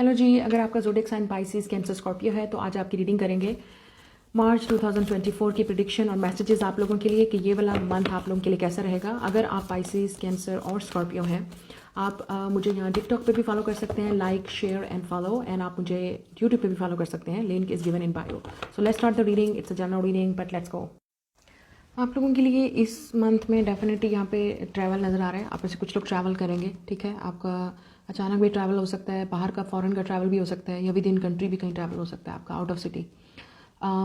Hello जी, अगर आपका zodiac sign Pisces, Cancer, Scorpio है तो आज आपकी रीडिंग करेंगे मार्च 2024 की प्रेडिक्शन और मैसेजेस आप लोगों के लिए कि ये वाला मंथ आप लोगों के लिए कैसा रहेगा। अगर आप पाइसिस, कैंसर और स्कॉर्पियो हैं, आप मुझे यहाँ टिकटॉक पे भी फॉलो कर सकते हैं, like share and follow, and आप मुझे यूट्यूब पे भी फॉलो कर सकते हैं, link is given in bio. So let's start the reading. It's a general reading but let's go. आप लोगों के लिए इस मंथ में डेफिनेटली यहाँ पे ट्रैवल नज़र आ रहा है। आप में से कुछ लोग ट्रैवल करेंगे, ठीक है। आपका अचानक भी ट्रैवल हो सकता है, बाहर का फॉरेन का ट्रैवल भी हो सकता है, या विद इन कंट्री भी कहीं ट्रैवल हो सकता है आपका, आउट ऑफ सिटी।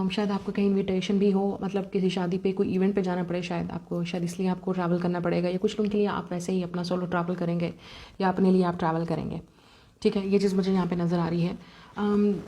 शायद आपको कहीं इनविटेशन भी हो, मतलब किसी शादी पे, कोई इवेंट पे जाना पड़े, शायद इसलिए आपको ट्रैवल करना पड़ेगा, या कुछ लोगों के लिए आप वैसे ही अपना सोलो ट्रैवल करेंगे या अपने लिए आप ट्रैवल करेंगे, ठीक है। ये चीज़ मुझे यहाँ पे नज़र आ रही है।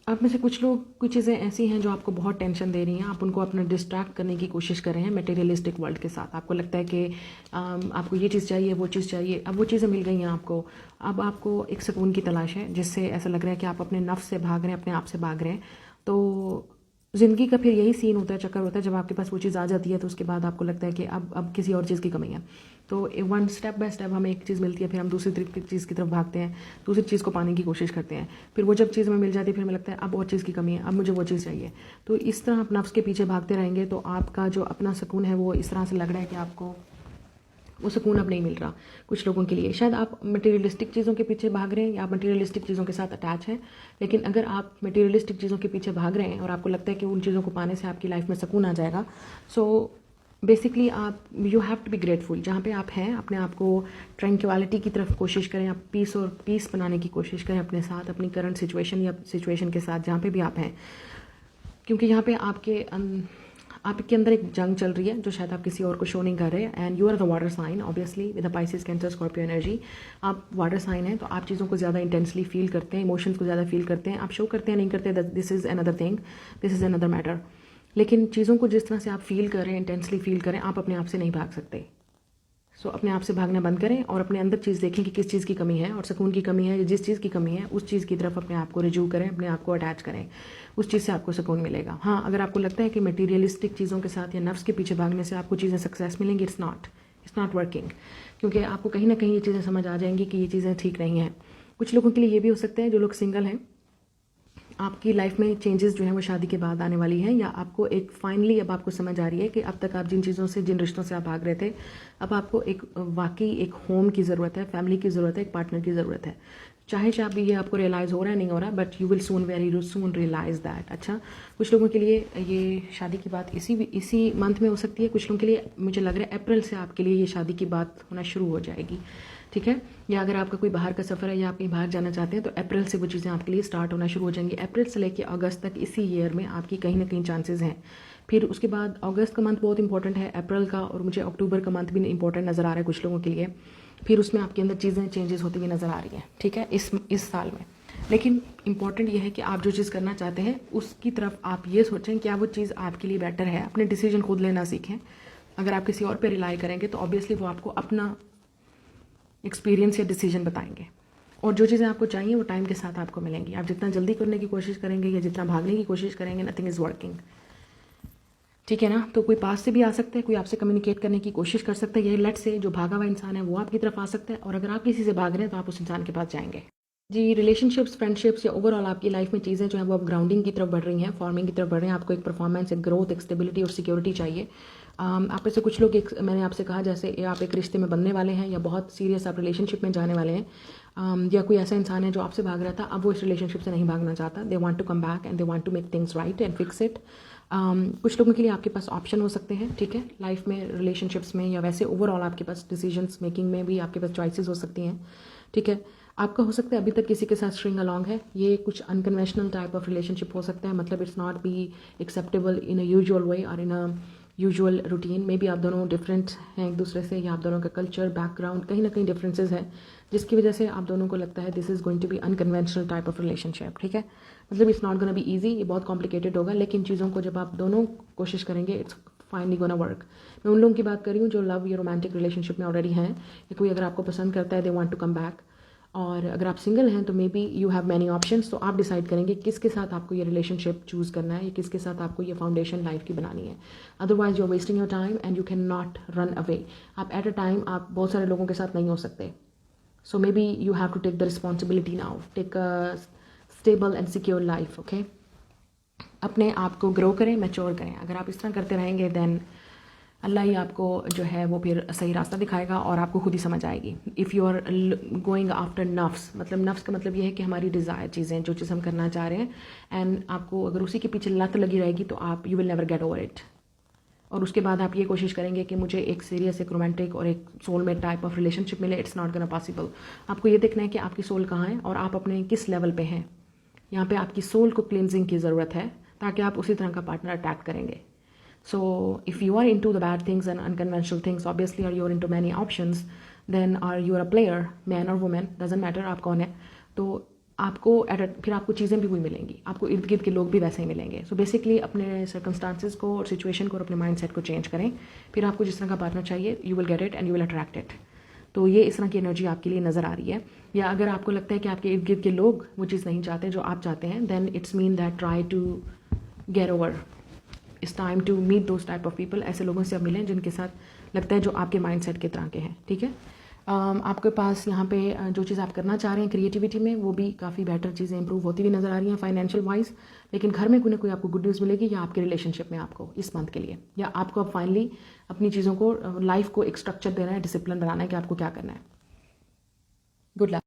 आप में से कुछ लोग, कुछ चीज़ें ऐसी हैं जो आपको बहुत टेंशन दे रही हैं, आप उनको अपना डिस्ट्रैक्ट करने की कोशिश कर रहे हैं मटेरियलिस्टिक वर्ल्ड के साथ। आपको लगता है कि आपको ये चीज़ चाहिए, वो चीज़ चाहिए, अब वो चीज़ें मिल गई हैं आपको, अब आपको एक सुकून की तलाश है, जिससे ऐसा लग रहा है कि आप अपने नफ्स से भाग रहे हैं, अपने आप से भाग रहे हैं। तो ज़िंदगी का फिर यही सीन होता है, चक्कर होता है, जब आपके पास वो चीज़ आ जाती है तो उसके बाद आपको लगता है कि अब किसी और चीज़ की कमी है। तो वन स्टेप बाय स्टेप हमें एक चीज़ मिलती है, फिर हम दूसरी चीज़ की तरफ भागते हैं, दूसरी चीज़ को पाने की कोशिश करते हैं, फिर वो जब चीज़ हमें मिल जाती है फिर हमें लगता है अब और चीज़ की कमी है, अब मुझे वो चीज़ चाहिए। तो इस तरह आप नफ्स के पीछे भागते रहेंगे तो आपका जो अपना सुकून है वो इस तरह से लग रहा है कि आपको वो सुकून अब नहीं मिल रहा। कुछ लोगों के लिए शायद आप मटेरियलिस्टिक चीज़ों के पीछे भाग रहे हैं या आप मटेरियलिस्टिक चीज़ों के साथ अटैच हैं, लेकिन अगर आप मटेरियलिस्टिक चीज़ों के पीछे भाग रहे हैं और आपको लगता है कि उन चीज़ों को पाने से आपकी लाइफ में सुकून आ जाएगा, सो बेसिकली आप you have to be grateful जहाँ पे आप हैं। अपने आप को ट्रैंक्विलिटी की तरफ कोशिश करें, आप पीस बनाने की कोशिश करें अपने साथ, अपनी करंट सिचुएशन या सिचुएशन के साथ जहाँ पे भी आप हैं, क्योंकि यहाँ पे आपके अंदर एक जंग चल रही है जो शायद आप किसी और को शो नहीं कर रहे। And you are the water sign, obviously with the Pisces, Cancer, Scorpio energy. आप वाटर साइन हैं तो आप चीज़ों को ज़्यादा इंटेंसली फील करते हैं, इमोशंस को ज़्यादा फील करते हैं। आप शो करते हैं नहीं करते, this is another thing, this is another matter. लेकिन चीज़ों को जिस तरह से आप फील कर रहे हैं, इंटेंसली फील करें, आप अपने आप से नहीं भाग सकते। सो अपने आप से भागना बंद करें और अपने अंदर चीज़ देखें कि किस चीज़ की कमी है, और सुकून की कमी है या जिस चीज़ की कमी है उस चीज़ की तरफ अपने आप को रिज्यू करें, अपने आप को अटैच करें, उस चीज़ से आपको सुकून मिलेगा। हाँ, अगर आपको लगता है कि मटीरियलिस्टिक चीज़ों के साथ या नफ्स के पीछे भागने से आपको चीज़ें सक्सेस मिलेंगी, इट्स नॉट वर्किंग, क्योंकि आपको कहीं ना कहीं ये चीज़ें समझ आ जाएंगी कि ये चीज़ें ठीक नहीं हैं। कुछ लोगों के लिए ये भी हो सकता है, जो लोग सिंगल हैं, आपकी लाइफ में चेंजेस जो हैं वो शादी के बाद आने वाली हैं, या आपको एक फाइनली अब आपको समझ आ रही है कि अब तक आप जिन चीज़ों से, जिन रिश्तों से आप भाग रहे थे, अब आपको एक वाकई एक होम की ज़रूरत है, फैमिली की ज़रूरत है, एक पार्टनर की ज़रूरत है। चाहे चाहे ये आपको रियलाइज़ हो रहा है नहीं हो रहा, but you will soon, very soon realise that. अच्छा, कुछ लोगों के लिए ये शादी की बात इसी मंथ में हो सकती है। कुछ लोगों के लिए मुझे लग रहा है अप्रैल से आपके लिए ये शादी की बात होना शुरू हो जाएगी, ठीक है। या अगर आपका कोई बाहर का सफ़र है या आप कहीं बाहर जाना चाहते हैं तो अप्रैल से वो चीज़ें आपके लिए स्टार्ट होना शुरू हो जाएंगी। अप्रैल से लेकर अगस्त तक इसी ईयर में आपकी कहीं ना कहीं चांसेस हैं। फिर उसके बाद अगस्त का मंथ बहुत इंपॉर्टेंट है, अप्रैल का, और मुझे अक्टूबर का मंथ भी इंपॉर्टेंट नज़र आ रहा है कुछ लोगों के लिए। फिर उसमें आपके अंदर चीज़ें चेंजेस होती हुई नज़र आ रही हैं, ठीक है, इस साल में। लेकिन इंपॉर्टेंट ये है कि आप जो चीज़ करना चाहते हैं उसकी तरफ आप ये सोचें क्या वो चीज़ आपके लिए बेटर है। अपने डिसीजन खुद लेना सीखें। अगर आप किसी और पे रिलाई करेंगे तो ऑब्वियसली वो आपको अपना एक्सपीरियंस या डिसीजन बताएंगे, और जो चीज़ें आपको चाहिए वो टाइम के साथ आपको मिलेंगी। आप जितना जल्दी करने की कोशिश करेंगे या जितना भागने की कोशिश करेंगे, नथिंग इज़ वर्किंग, ठीक है ना। तो कोई पास से भी आ सकता है, कोई आपसे कम्युनिकेट करने की कोशिश कर सकता है, ये लेट से जो भागा हुआ इंसान है वो आपकी तरफ आ सकता है, और अगर आप किसी से भाग रहे हैं तो आप उस इंसान के पास जाएंगे। जी, रिलेशनशिप्स, फ्रेंडशिप्स या ओवरऑल आपकी लाइफ में चीज़ें जो है वो अब ग्राउंडिंग की तरफ बढ़ रही हैं, फॉर्मिंग की तरफ बढ़ रही हैं। आपको एक परफॉर्मेंस, एक ग्रोथ, एक स्टेबिलिटी और सिक्योरिटी चाहिए। आप में से कुछ लोग, एक मैंने आपसे कहा जैसे आप एक रिश्ते में बनने वाले हैं या बहुत सीरियस आप रिलेशनशिप में जाने वाले हैं, या कोई ऐसा इंसान है जो आपसे भाग रहा था, अब वो इस रिलेशनशिप से नहीं भागना चाहता। They want to come back and they want to make things right and fix it. कुछ लोगों के लिए आपके पास ऑप्शन हो सकते हैं, ठीक है, लाइफ में, रिलेशनशिप्स में, या वैसे ओवरऑल आपके पास डिसीजंस मेकिंग में भी आपके पास चॉइसेस हो सकती हैं, ठीक है। आपका हो सकता है अभी तक किसी के साथ स्ट्रिंग अलॉन्ग है, ये कुछ अनकन्वेंशनल टाइप ऑफ रिलेशनशिप हो सकता है, मतलब it's not be acceptable in a usual way और इन अ यूजुअल रूटीन में भी। आप दोनों डिफरेंट हैं एक दूसरे से, या आप दोनों का कल्चर, बैकग्राउंड, कहीं ना कहीं डिफरेंसेस हैं, जिसकी वजह से आप दोनों को लगता है this is going to be unconventional type of relationship, ठीक है। मतलब it's not gonna be easy, ये बहुत कॉम्प्लिकेटेड होगा, लेकिन चीज़ों को जब आप दोनों कोशिश करेंगे इट्स फाइनली गोना वर्क। मैं उन लोगों की बात कर रही हूँ जो लव या रोमांटिक रिलेशनशिप में ऑलरेडी हैं, या कोई अगर आपको पसंद करता है, they want to come back. और अगर आप सिंगल हैं तो maybe you have many options, तो आप डिसाइड करेंगे किसके साथ आपको ये रिलेशनशिप चूज़ करना है, या किसके साथ आपको ये फाउंडेशन लाइफ की बनानी है। Otherwise you are wasting your time and you can not run away. आप एट अ टाइम आप बहुत सारे लोगों के साथ नहीं हो सकते, So maybe you have to take the responsibility now. Take a stable and secure life, okay? अपने आप को ग्रो करें, मैच्योर करें. अगर आप इस तरह करते रहेंगे देन अल्लाह ही आपको जो है वो फिर सही रास्ता दिखाएगा और आपको खुद ही समझ आएगी. If you are going after नफ्स, मतलब नफ्स का मतलब ये है कि हमारी डिज़ायर चीज़ें, जो चीज़ हम करना चाह रहे हैं, एंड आपको अगर उसी के पीछे लत लगी रहेगी तो आप you will never get over it. और उसके बाद आप ये कोशिश करेंगे कि मुझे एक सीरियस, एक रोमांटिक और एक सोलमेट टाइप ऑफ रिलेशनशिप मिले. It's not gonna possible. आपको ये देखना है कि आपकी सोल कहाँ है और आप अपने किस लेवल पे हैं. यहाँ पे आपकी सोल को क्लिनजिंग की ज़रूरत है ताकि आप उसी तरह का पार्टनर अट्रैक्ट करेंगे. So if you are into the bad things and unconventional things, obviously, or you're into many options, then are you a player, man or woman, doesn't matter आप कौन है, तो आपको फिर आपको चीज़ें भी वही मिलेंगी, आपको इर्द गिर्द के लोग भी वैसे ही मिलेंगे. सो बेसिकली अपने सर्कमस्टांसिस को और सिचुएशन को और अपने माइंड सेट को चेंज करें. फिर आपको जिस तरह का पार्टनर चाहिए, you will get it and you will attract it. तो ये इस तरह की एनर्जी आपके लिए नज़र आ रही है. या अगर आपको लगता है कि आपके इर्द गिर्द के लोग वो चीज़ नहीं चाहते जो आप चाहते हैं, then it's mean that try to get over. It's time to meet those type of people. ऐसे लोगों से अब मिलें जिनके साथ लगता है जो आपके माइंड सेट के तरह के हैं. ठीक है. आपके पास यहाँ पे जो चीज़ आप करना चाह रहे हैं क्रिएटिविटी में, वो भी काफ़ी बेटर चीज़ें इंप्रूव होती हुई नज़र आ रही हैं फाइनेंशियल वाइज. लेकिन घर में कोई ना कोई आपको गुड न्यूज़ मिलेगी, या आपके रिलेशनशिप में आपको इस मंथ के लिए, या आपको अब फाइनली अपनी चीज़ों को, लाइफ को एक स्ट्रक्चर देना है, डिसिप्लिन बनाना है कि आपको क्या करना है. Good luck.